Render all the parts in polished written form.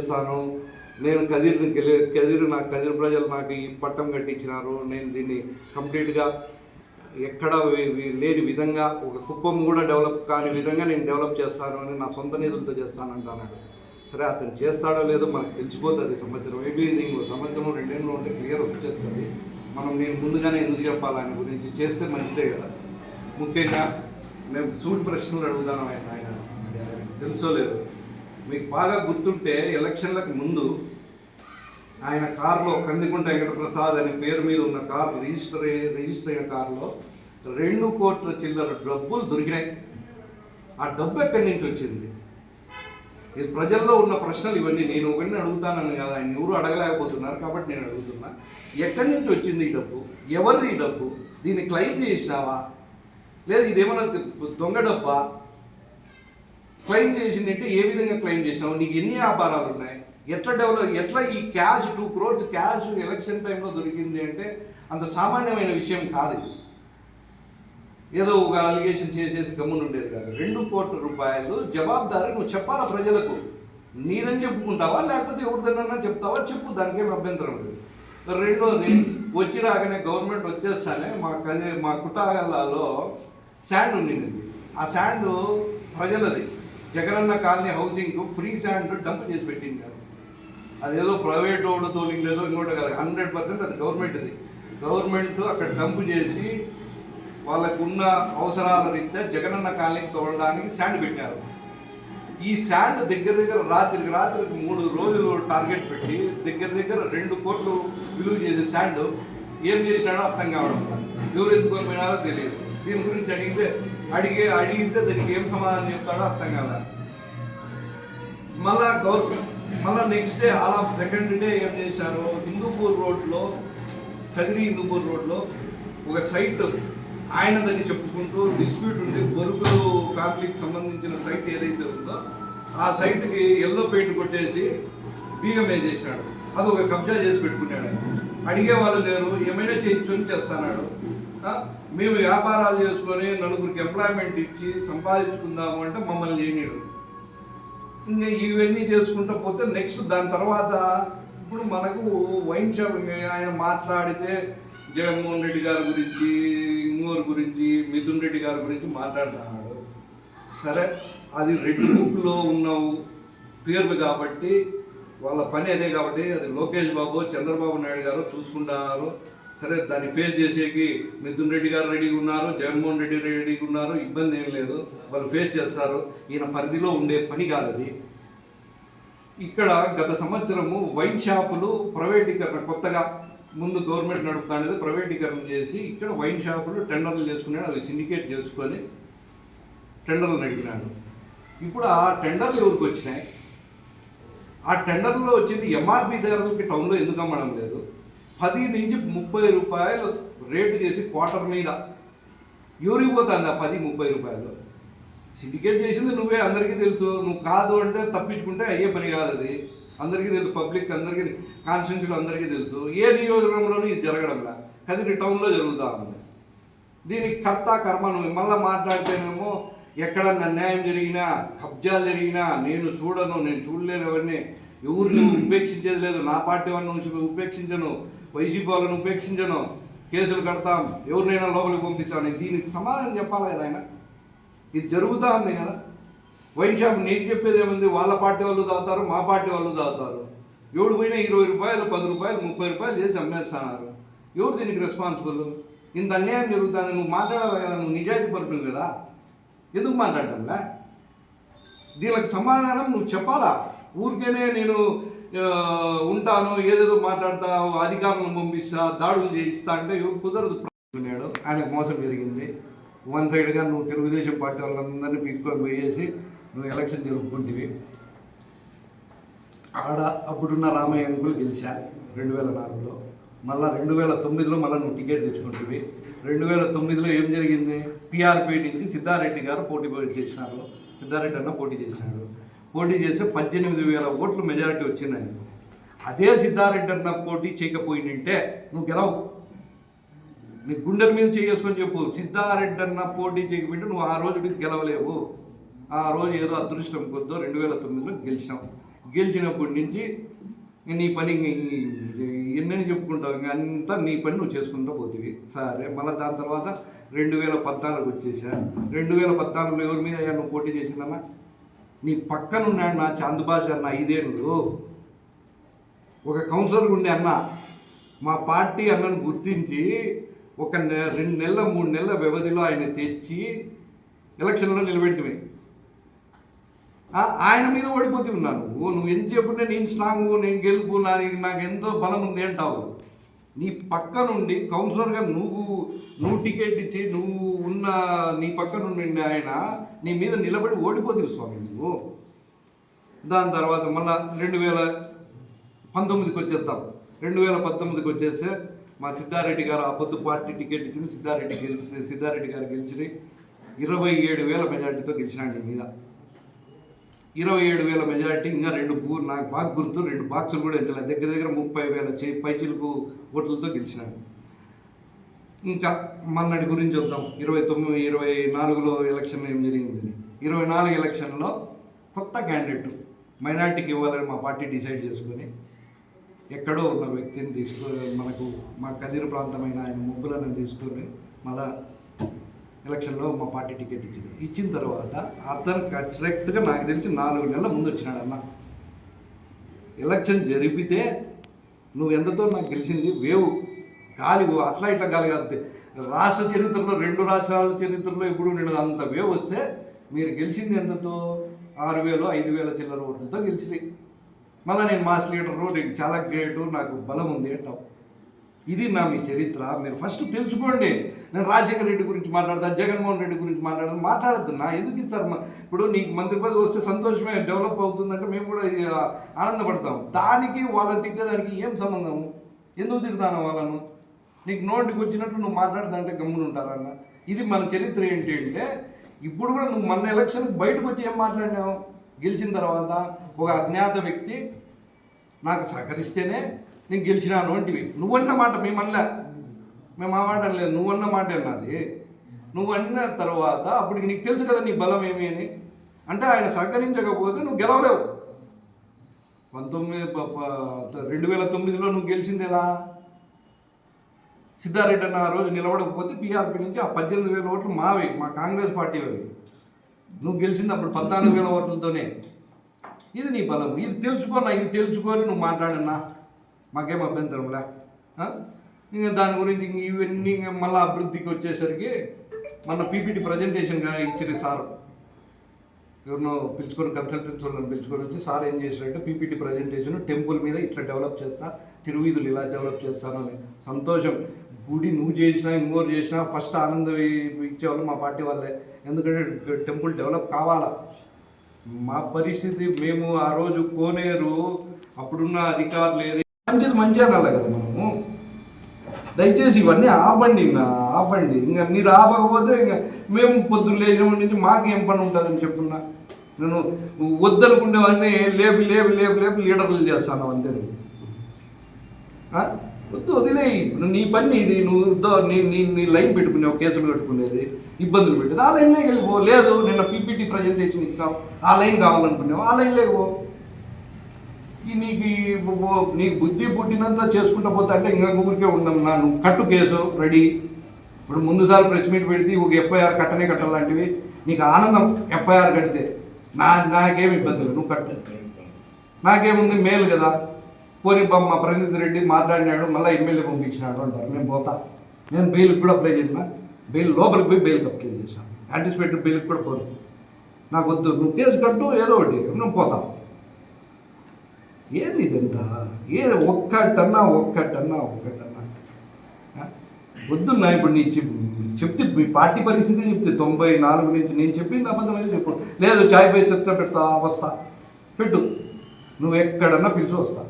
చేస్తాను, నేను కదిరి ప్రజలు నాకు ఈ పట్టం కట్టించినారు, నేను దీన్ని కంప్లీట్గా ఎక్కడ లేని విధంగా ఒక కుప్పం కూడా డెవలప్ కాని విధంగా నేను డెవలప్ చేస్తాను అని నా సొంత నిధులతో చేస్తానంటున్నాడు. సరే, అతను చేస్తాడో లేదో మనకు తెలిసిపోతుంది. సంవత్సరం అయిపోయింది, ఇంకో సంవత్సరం 2 ఏళ్ళు ఉంటే క్లియర్ వచ్చేస్తుంది. నేను ముందుగానే ఎందుకు చెప్పాలి ఆయన గురించి? చేస్తే మంచిదే కదా. ముఖ్యంగా మేము సూట్ ప్రశ్నలు అడుగుతాను. ఆయన తెలుసో లేదు, మీకు బాగా గుర్తుంటే ఎలక్షన్లకు ముందు ఆయన కారులో కందికుంట వెంకటప్రసాద్ అనే పేరు మీద ఉన్న కారు రిజిస్టర్ అయిన కారులో 2 కోట్ల చిల్లర డబ్బులు దొరికినాయి. ఆ డబ్బు ఎక్కడి నుంచి వచ్చింది? ఇది ప్రజల్లో ఉన్న ప్రశ్నలు ఇవన్నీ. నేను ఒకరిని అడుగుతానని కదా, ఆయన ఎవరు అడగలేకపోతున్నారు కాబట్టి నేను అడుగుతున్నా. ఎక్కడి నుంచి వచ్చింది ఈ డబ్బు? ఎవరిది ఈ డబ్బు? దీన్ని క్లెయిమ్ చేసినావా, లేదు ఇదేమన్నా దొంగ డబ్బా? క్లెయిమ్ చేసిందంటే ఏ విధంగా క్లెయిమ్ చేసినావు? నీకు ఎన్ని వ్యాపారాలు ఉన్నాయి? ఎట్లా ఈ క్యాష్ 2 crores క్యాష్ ఎలక్షన్ టైంలో దొరికింది అంటే అంత సామాన్యమైన విషయం కాదు. ఇది ఏదో ఒక అలిగేషన్ చేసేసి గమ్మున ఉండేది కాదు. 2 కోట్ల రూపాయలు జవాబుదారీ నువ్వు చెప్పాలా ప్రజలకు. నీదని చెప్పుకుంటావా లేకపోతే ఎవరిదన్నా చెప్తావా? చెప్పు, దానికేం అభ్యంతరం లేదు. రెండోది, వచ్చి రాగానే గవర్నమెంట్ వచ్చేస్తానే మా కుటాగల్లాలో శాండ్ ఉండింది. ఆ శాండ్ ప్రజలది. Jagananna colony housing free sand dump చేసి పెట్టింటారు. అదేదో ప్రైవేట్ వాడు తోలిండేదో ఇంకోటి కాదు, 100% అది గవర్నమెంట్ది. గవర్నమెంట్ అక్కడ డంప్ చేసి వాళ్ళకున్న అవసరాల రీత్యా జగనన్న కాలనీకి తోలడానికి శాండ్ పెట్టారు. ఈ శాండ్ దగ్గర రాత్రికి 3 రోజులు టార్గెట్ పెట్టి దగ్గర 2 కోట్లు విలువ చేసే శాండ్ ఏం చేశాడో అర్థం కావడం, ఎవరు ఎత్తుకొని పోయినారో తెలియదు. దీని గురించి అడిగితే దానికి ఏం సమాధానం చెప్తాడో అర్థం కాదు. మళ్ళా నెక్స్ట్ డే సెకండ్ డే ఏం చేశారు? కదిరి హిందూపూర్ రోడ్లో ఒక సైట్ ఆయనదని చెప్పుకుంటూ డిస్ప్యూట్ ఉండి బొరుగులు ఫ్యామిలీకి సంబంధించిన సైట్ ఏదైతే ఉందో ఆ సైట్కి ఎల్లో పెయింట్ కొట్టేసి బీగం వేసేసాడు. అది ఒక కబ్జా చేసి పెట్టుకున్నాడు. అడిగే వాళ్ళు లేరు, ఏమైనా చేస్తాడు. మేము వ్యాపారాలు చేసుకొని 4గురికి ఎంప్లాయ్మెంట్ ఇచ్చి సంపాదించుకుందాము అంటే మమ్మల్ని చేయనీడు. ఇంకా ఇవన్నీ చేసుకుంటూ పోతే నెక్స్ట్ దాని తర్వాత ఇప్పుడు మనకు వైన్ షాపింగ్ ఆయన మాట్లాడితే జగన్మోహన్ రెడ్డి గారి గురించి, ఇంగోరు గురించి, మిథున్ రెడ్డి గారి గురించి మాట్లాడుతున్నాడు. సరే, అది రెడ్ బుక్లో ఉన్న పేర్లు కాబట్టి వాళ్ళ పని అదే కాబట్టి అది లోకేష్ బాబు, చంద్రబాబు నాయుడు గారు చూసుకుంటున్నారు. సరే, దాన్ని ఫేస్ చేసేకి మిథున్ రెడ్డి గారు రెడీగా ఉన్నారు, జగన్మోహన్ రెడ్డి రెడీగా ఉన్నారు. ఇబ్బంది ఏం లేదు, వాళ్ళు ఫేస్ చేస్తారు. ఈయన పరిధిలో ఉండే పని కాదు అది. ఇక్కడ గత సంవత్సరము వైన్ షాపులు ప్రైవేటీకరణ, కొత్తగా ముందు గవర్నమెంట్ నడుపుతానేది ప్రైవేటీకరణ చేసి ఇక్కడ వైన్ షాపులు టెండర్లు చేసుకున్నాడు. అవి సిండికేట్ చేసుకొని టెండర్లు నడిపినాడు. ఇప్పుడు ఆ టెండర్లు ఎవరికి వచ్చినాయి? ఆ టెండర్లో వచ్చింది ఎంఆర్పి ధరలకి టౌన్లో ఎందుకు అమ్మడం లేదు? 10 నుంచి 30 రూపాయలు రేటు చేసి క్వార్టర్ మీద ఎవరికి పోతుంది ఆ 10-30 రూపాయలు? సిండికేట్ చేసింది నువ్వే, అందరికీ తెలుసు. నువ్వు కాదు అంటే తప్పించుకుంటే అయ్యే పని కాదు అది. అందరికీ తెలుసు, పబ్లిక్ అందరికీ, కాన్స్టిట్యూన్సీలో అందరికీ తెలుసు. ఏ నియోజకవర్గంలోనూ ఇది జరగడంలా, కదిరి టౌన్లో జరుగుతూ ఉంది. దీనికి కర్మ నువ్వు మళ్ళీ మాట్లాడితేనేమో ఎక్కడన్నా అన్యాయం జరిగినా, కబ్జాలు జరిగినా నేను చూడలేను, అవన్నీ ఎవరిని ఉపేక్షించేది లేదు. నా పార్టీ వాళ్ళని ఉపేక్షించను, వైసీపీ వాళ్ళని ఉపేక్షించను, కేసులు కడతాం, ఎవరినైనా లోపలికి పంపిస్తాను. దీనికి సమాధానం చెప్పాలి కదా ఆయన. ఇది జరుగుతూ ఉంది కదా. వైన్ షాప్ నేను చెప్పేది ఏముంది? వాళ్ళ పార్టీ వాళ్ళు తాగుతారు, మా పార్టీ వాళ్ళు తాగుతారు. ఎవడు పోయినా 20 రూపాయలు, 10 రూపాయలు, 30 రూపాయలు చేసి అమ్మేస్తున్నారు. ఎవరు దీనికి రెస్పాన్సిబుల్? ఇంత అన్యాయం జరుగుతుంది. నువ్వు మాట్లాడాలి కదా, నువ్వు నిజాయితీ పరుడు కదా, ఎందుకు మాట్లాడటంలా? దీనికి సమాధానం నువ్వు చెప్పాలా. ఊరికేనే నేను ఉంటాను, ఏదేదో మాట్లాడతా, అధికారులను పంపిస్తా, దాడులు చేయిస్తా అంటే కుదరదు. ఆయనకు మోసం జరిగింది. 1 సైడ్గా నువ్వు తెలుగుదేశం పార్టీ వాళ్ళందరినీ పీక్కొని పోయేసి నువ్వు ఎలక్షన్ జరుపుకుంటువి. అప్పుడున్న రామయ్య అంకులు గెలిచా 2004లో. మళ్ళీ 2009లో నువ్వు టికెట్ తెచ్చుకుంటువి. 2009లో ఏం జరిగింది? పిఆర్పీ నుంచి సిద్ధారెడ్డి గారు పోటీ చేసినారు. సిద్ధారెడ్డి అన్న పోటీ చేసినాడు. పోటీ చేస్తే 18,000 ఓట్లు మెజారిటీ వచ్చింది. అదే సిద్ధారెడ్డి అన్న పోటీ చేయకపోయిందంటే నువ్వు గెలవు. నీ గుండెల మీద చేసుకొని చెప్పు. సిద్ధారెడ్డి అన్న పోటీ చేయకపోయింటే నువ్వు ఆ రోజు గెలవలేవు. ఆ రోజు ఏదో అదృష్టం కొద్దో 2009లో గెలిచినావు. గెలిచినప్పటి నుంచి నీ పని ఎన్నని చెప్పుకుంటావు, ఇంకా అంతా నీ పని నువ్వు చేసుకుంటూ పోతివి. సరే, మళ్ళీ దాని తర్వాత 2014 వచ్చేసా. 2014లో ఎవరి మీద నువ్వు పోటీ చేసిందన్నా? నీ పక్కన ఉన్నాడు నా చాందుబాష అన్న, 5 ఏళ్ళు ఒక కౌన్సిలర్ ఉండే అన్న. మా పార్టీ అన్నను గుర్తించి ఒక 2 నెలల 3 నెలల వ్యవధిలో ఆయన తెచ్చి ఎలక్షన్లో నిలబెడితే ఆయన మీద ఓడిపోతూ ఉన్నాను. నువ్వు ఎంత చెప్పుంటే నేను స్ట్రాంగ్, నేను గెలుపు, నాకు ఎంతో బలం ఉంది అంటావు. నీ పక్క నుండి కౌన్సిలర్గా నువ్వు టికెట్ ఇచ్చి నువ్వు ఉన్న నీ పక్క నుండి ఆయన నీ మీద నిలబడి ఓడిపోతుంది స్వామి నువ్వు. దాని తర్వాత మళ్ళా 2019కి వచ్చేద్దాం. 2019కి వచ్చేస్తే మా సిద్ధారెడ్డి గారు ఆ పొద్దు పార్టీ టికెట్ ఇచ్చింది. సిద్ధారెడ్డి గారు గెలిచి 27,000 మెజార్టీతో గెలిచినాడు నీ మీద. 27,000 మెజార్టీ. ఇంకా నాకు బాగా గుర్తు, 2 బాక్సులు కూడా ఇచ్చలేదు. దగ్గర 30,000 పైచిలకు ఓట్లతో గెలిచినాడు. ఇంకా మన్నటి గురించి చెప్తాం. 24లో ఎలక్షన్ ఏం జరిగింది. 24 ఎలక్షన్లో కొత్త క్యాండిడేట్ మైనార్టీకి ఇవ్వాలని మా పార్టీ డిసైడ్ చేసుకొని ఎక్కడో ఉన్న వ్యక్తిని తీసుకొని మా కదిరి ప్రాంతమైన ఆయన ముగ్గులను తీసుకొని మళ్ళా ఎలక్షన్లో మా పార్టీ టికెట్ ఇచ్చిన తర్వాత అతను కరెక్ట్గా నాకు తెలిసి 4 నెలల ముందు వచ్చినాడు అన్న. ఎలక్షన్ జరిపితే నువ్వు ఎంతతో నాకు గెలిచింది వేవు గాలి, అట్లా ఇట్లా గాలి కాదు. రాష్ట్ర చరిత్రలో 2 రాష్ట్రాల చరిత్రలో ఇప్పుడు నేను అంత వేవ్ వస్తే మీరు గెలిచింది ఎంతతో 6,000 5,000 చిల్లర ఓట్లతో గెలిచినాయి. మళ్ళీ నేను మాస్ లీడరు, నేను చాలా గ్రేటు, నాకు బలం ఉంది అంటావు. ఇది మీ చరిత్ర. మీరు ఫస్ట్ తెలుసుకోండి. నేను రాజశేఖర రెడ్డి గురించి మాట్లాడతాను, జగన్మోహన్ రెడ్డి గురించి మాట్లాడుతున్నా. ఎందుకు ఇస్తారు? ఇప్పుడు నీకు మంత్రి పదవి వస్తే సంతోషమే, డెవలప్ అవుతుందంటే మేము కూడా ఆనందపడతాం. దానికి వాళ్ళని తిట్టేదానికి ఏం సంబంధము? ఎందుకు తిడతాను వాళ్ళను? నీకు నోటికి వచ్చినట్టు నువ్వు మాట్లాడదంటే గమ్మున ఉంటారన్న. ఇది మన చరిత్ర ఏంటి అంటే, ఇప్పుడు కూడా నువ్వు మన ఎలక్షన్కి బయటకు వచ్చి ఏం మాట్లాడినావు? గెలిచిన తర్వాత ఒక అజ్ఞాత వ్యక్తి నాకు సహకరిస్తేనే నేను గెలిచినాను అంటివి. నువ్వన్న మాట మేము ఆ మాట లేదు, నువ్వన్న మాట అన్నది. నువ్వు అన్న తర్వాత అప్పటికి నీకు తెలుసు కదా నీ బలం ఏమి అని. అంటే ఆయన సహకరించకపోతే నువ్వు గెలవలేవు. 2009లో నువ్వు గెలిచింది ఎలా? సిద్ధారెడ్డి అన్న ఆ రోజు నిలబడకపోతే పీఆర్పీ నుంచి ఆ 18,000 ఓట్లు మావి, మా కాంగ్రెస్ పార్టీ అవి. నువ్వు గెలిచింది అప్పుడు 14,000 ఓట్లతోనే. ఇది నీ బలం. ఇది తెలుసుకొని నువ్వు మాట్లాడన్నా మాకేం అభ్యంతరంలే. ఇంకా దాని గురించి ఇవన్నీ మళ్ళీ అభివృద్ధికి వచ్చేసరికి మన పీపీటీ ప్రజెంటేషన్గా ఇచ్చిన సార్ ఎవరినో పిలుచుకొని కన్సల్టెన్సీ వాళ్ళని పిలుచుకొని వచ్చి సార్ ఏం చేశారంటే పీపీటీ ప్రజెంటేషన్ టెంపుల్ మీద ఇట్లా డెవలప్ చేస్తా, తిరువీధులు ఇలా డెవలప్ చేస్తానని. సంతోషం. గుడి నువ్వు చేసినా ఇంకోరు చేసినా ఫస్ట్ ఆనందం ఇచ్చేవాళ్ళు మా పార్టీ వాళ్ళే. ఎందుకంటే టెంపుల్ డెవలప్ కావాలా. మా పరిస్థితి మేము ఆ రోజు కోనేరు అప్పుడున్న అధికారులు ఏది మంచి అనాలి కదా మనము. దయచేసి ఇవన్నీ ఆపండి. ఇంకా మీరు ఆపకపోతే ఇంకా మేము పొద్దున్న లేచినప్పటి నుంచి మాకేం పని ఉంటుందని చెప్పున్నా. నేను వద్దనుకునేవన్నీ లేపి లీడర్లు చేస్తాను అంతే. వద్దు, వదిలేయి. నీ పని ఇది. నీ లైన్ పెట్టుకునేవు, కేసులు కట్టుకునేది, ఇబ్బందులు పెట్టేది. ఆ లైన్లోకి వెళ్ళిపో. లేదు నిన్న పీపీటీ ప్రజెంటేషన్ ఇచ్చినావు, ఆ లైన్ కావాలనుకునేవు, ఆ లైన్లోకి నీకు బుద్ధి పుట్టినంత చేసుకుంటా పోతా అంటే ఇంకా ఊరికే ఉందాం. నువ్వు కట్టు కేసు రెడీ. ఇప్పుడు ముందుసారి ప్రెస్ మీట్ పెడితే ఒక ఎఫ్ఐఆర్ కట్టాలంటివి. నీకు ఆనందం ఎఫ్ఐఆర్ కడితే. నాకేమి ఇబ్బందులు, నువ్వు కట్టు. నాకేముంది, మేలు కదా. పోనీ మా ప్రతినిధి రెడ్డి మాట్లాడినాడు, మళ్ళీ ఎమ్మెల్యే పంపించినాడు అంటారు. నేను పోతా. నేను బెయిల్కి కూడా అప్లై చేసిన. బెయిల్ లోపలికి పోయి బెయిల్కి అప్లై చేశాను. యాంటిసిపేటెడ్ బెయిల్కి కూడా పోదు. నాకు వద్దు, నువ్వు కేసు కట్టు, ఏదో ఒకటి, నువ్వు పోతావు. ఏంది ఇదంతా? ఒక్కటన్నా వద్దున్నా. ఇప్పుడు నీ చెప్తే మీ పార్టీ పరిస్థితి చెప్తే 94 నుంచి నేను చెప్పింది అబద్ధం అయితే చెప్పు. లేదు చాయ్ పై చర్చ పెడతా, వస్తా, పెట్టు. నువ్వు ఎక్కడన్నా పిలిచి వస్తా.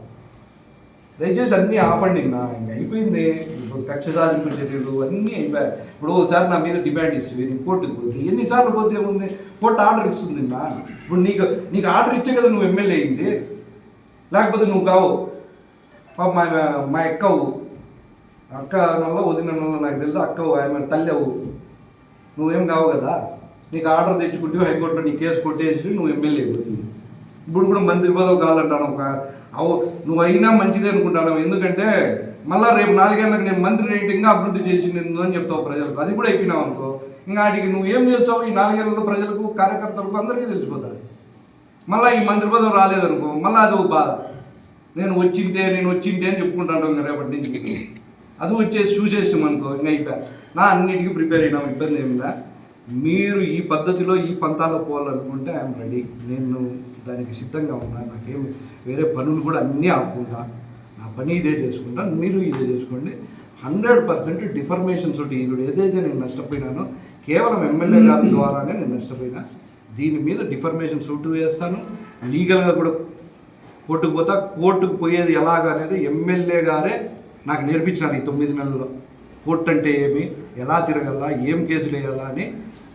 దయచేసి అన్నీ ఆపండి. ఇంకా అయిపోయింది. ఇప్పుడు కక్ష సాధింపు చర్యలు అన్నీ అయిపోయాయి. ఇప్పుడు ఒకసారి నా మీద డిమాండ్ ఇస్తుంది, నేను కోర్టుకు పోతే ఎన్నిసార్లు పోతే ఉంది, కోర్టు ఆర్డర్ ఇస్తుంది. ఇప్పుడు నీకు ఆర్డర్ ఇచ్చే కదా నువ్వు ఎమ్మెల్యే అయింది. లేకపోతే నువ్వు కావు. మా అక్కవు, అక్క నల్ల వదిన నల్ల నాకు తెలుసు. అక్కవు, ఆమె తల్లి అవు. నువ్వేం కావు కదా. నీకు ఆర్డర్ తెచ్చుకుంటే హైకోర్టులో నీ కేసు కొట్టేసి నువ్వు ఎమ్మెల్యే అయిపోతుంది. ఇప్పుడు కూడా మంత్రి పదవి కావాలంటాను. నువ్వు అయినా మంచిదే అనుకుంటాను. ఎందుకంటే మళ్ళీ రేపు 4 ఏళ్ళకి నేను మంత్రి రేంటి ఇంకా అభివృద్ధి చేసింది అని చెప్తావు ప్రజలకు. అది కూడా అయిపోయినావు అనుకో, ఇంకా వాటికి నువ్వు ఏం చేస్తావు ఈ 4 ఏళ్ళలో ప్రజలకు, కార్యకర్తలకు అందరికీ తెలిసిపోతుంది. మళ్ళీ ఈ మంత్రి పదవి రాలేదనుకో, మళ్ళీ అది ఒక బాధ. నేను వచ్చింటే అని చెప్పుకుంటాను ఇంకా రేపటి నుంచి. అది వచ్చేసి చూసేసాం అనుకో, ఇంకా అయిపోయా. నా అన్నిటికీ ప్రిపేర్ అయినాం, ఇబ్బంది ఏమిందా. మీరు ఈ పద్ధతిలో ఈ పంతాలో పోవాలనుకుంటే ఐఎమ్ రెడీ. నేను దానికి సిద్ధంగా ఉన్నా. నాకేమి వేరే పనులు కూడా అన్నీ ఆపుకుంటా. నా పని ఇదే చేసుకుంటా, మీరు ఇదే చేసుకోండి. 100% డిఫర్మేషన్స్ ఉంటాయి. ఇప్పుడు ఏదైతే నేను నష్టపోయినానో కేవలం ఎమ్మెల్యే గారి ద్వారానే నేను నష్టపోయినా. దీని మీద డిఫర్మేషన్ సూట్ వేస్తాను. లీగల్గా కూడా కోర్టుకు పోతా. కోర్టుకు పోయేది ఎలాగా అనేది ఎమ్మెల్యే గారే నాకు నేర్పించినారు ఈ 9 నెలల్లో. కోర్టు అంటే ఏమి, ఎలా తిరగల్లా, ఏం కేసులు వేయాలా అని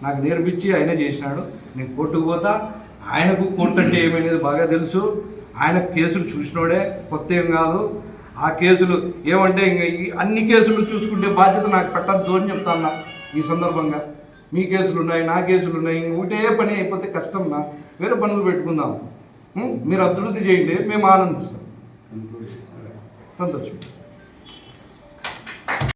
నాకు నేర్పించి ఆయన చేసినాడు. నేను కోర్టుకు పోతా. ఆయనకు కోర్టు అంటే ఏమనేది బాగా తెలుసు. ఆయన కేసులు చూసినోడే, కొత్త ఏం కాదు. ఆ కేసులు ఏమంటే ఇంకా ఈ అన్ని కేసులు చూసుకుంటే బాధ్యత నాకు పెట్టద్దు అని చెప్తాను. ఈ సందర్భంగా మీ కేసులు ఉన్నాయి, నా కేసులు ఉన్నాయి, ఒకటే పని అయిపోతే కష్టం. వేరే పనులు పెట్టుకుందాం. మీరు అభివృద్ధి చేయండి, మేము ఆనందిస్తాం. సంతోషం.